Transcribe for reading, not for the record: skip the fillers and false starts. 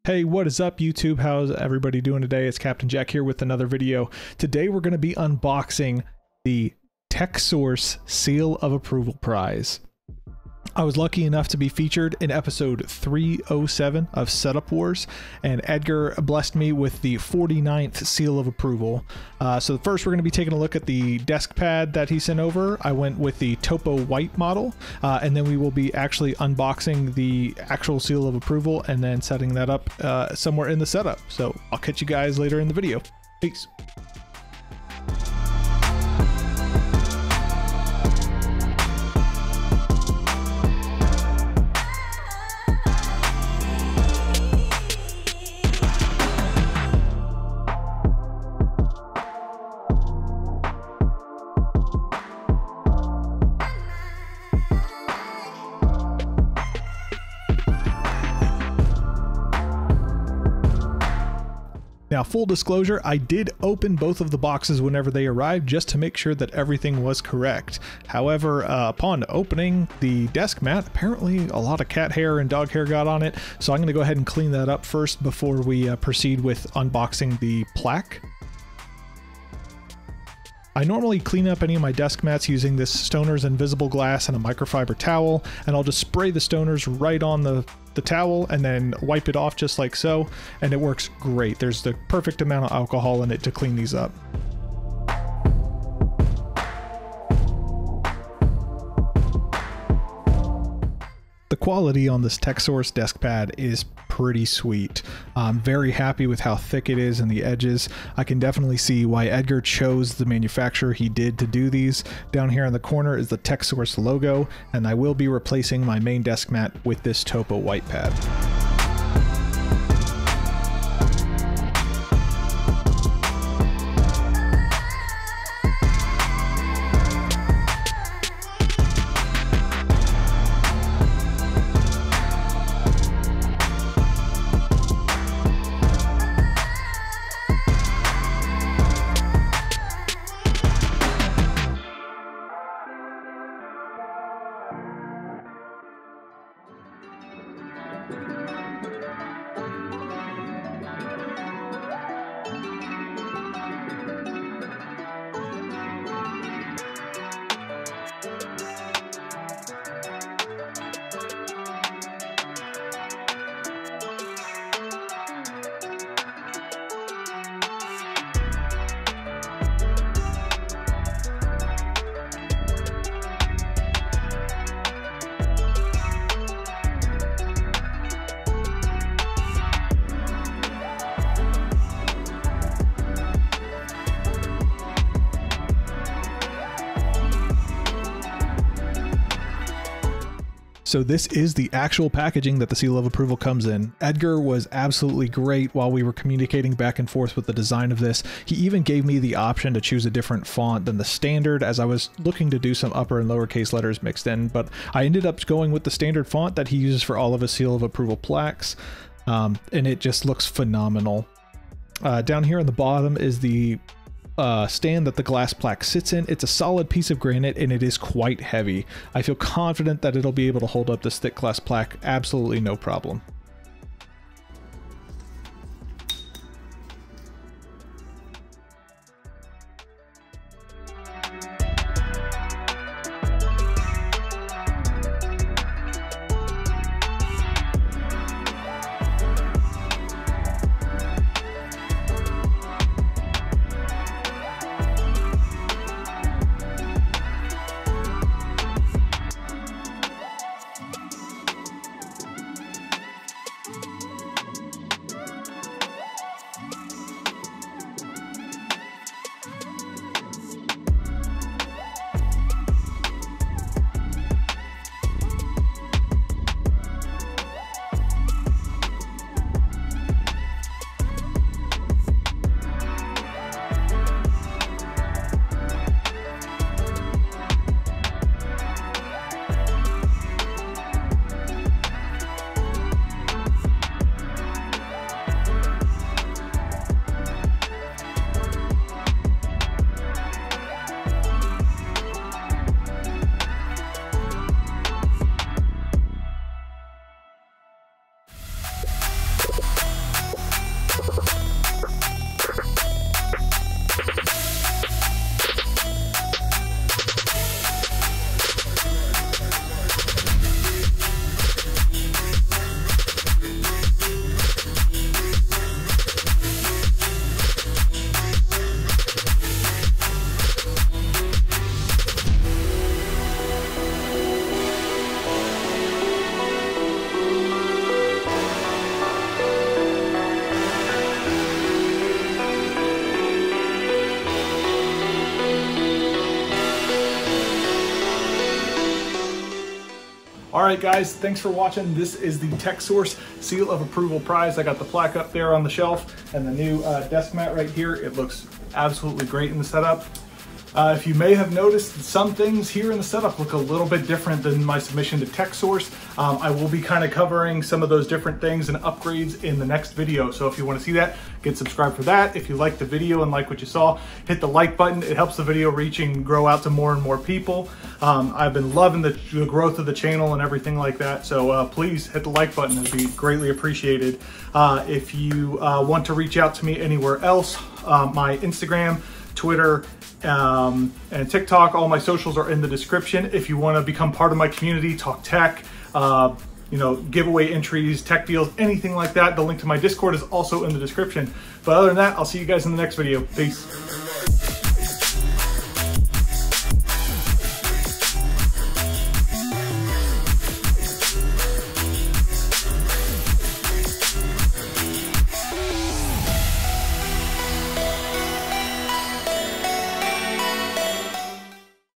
Hey, what is up YouTube? How's everybody doing today? It's Captain Jack here with another video. Today we're going to be unboxing the TechSource Seal of Approval Prize. I was lucky enough to be featured in episode 307 of Setup Wars, and Edgar blessed me with the 49th Seal of Approval. So first we're going to be taking a look at the desk pad that he sent over. I went with the Topo White model, and then we will be actually unboxing the actual Seal of Approval and then setting that up somewhere in the setup. So I'll catch you guys later in the video. Peace. Now, full disclosure, I did open both of the boxes whenever they arrived just to make sure that everything was correct. However, upon opening the desk mat, apparently a lot of cat hair and dog hair got on it, so I'm going to go ahead and clean that up first before we proceed with unboxing the plaque. I normally clean up any of my desk mats using this Stoner's Invisible Glass and a microfiber towel, and I'll just spray the Stoner's right on the towel and then wipe it off just like so, and it works great. There's the perfect amount of alcohol in it to clean these up. The quality on this TechSource desk pad is pretty sweet. I'm very happy with how thick it is in the edges. I can definitely see why Edgar chose the manufacturer he did to do these. Down here in the corner is the TechSource logo, and I will be replacing my main desk mat with this Topo White pad. So this is the actual packaging that the Seal of Approval comes in. Edgar was absolutely great while we were communicating back and forth with the design of this. He even gave me the option to choose a different font than the standard, as I was looking to do some upper and lowercase letters mixed in, but I ended up going with the standard font that he uses for all of his Seal of Approval plaques, and it just looks phenomenal. Down here on the bottom is the stand that the glass plaque sits in. It's a solid piece of granite and it is quite heavy. I feel confident that it'll be able to hold up this thick glass plaque absolutely no problem. right, guys, thanks for watching. This is the TechSource Seal of Approval Prize. I got the plaque up there on the shelf and the new desk mat right here. It looks absolutely great in the setup. If you may have noticed, some things here in the setup look a little bit different than my submission to TechSource. I will be kind of covering some of those different things and upgrades in the next video. So if you want to see that, get subscribed for that. If you like the video and like what you saw, hit the like button. It helps the video reach and grow out to more and more people. I've been loving the growth of the channel and everything like that. So please hit the like button. It'd be greatly appreciated. If you want to reach out to me anywhere else, my Instagram, Twitter, and TikTok, all my socials are in the description. If you want to become part of my community, talk tech, giveaway entries, tech deals, anything like that, the link to my Discord is also in the description. But other than that, I'll see you guys in the next video. Peace.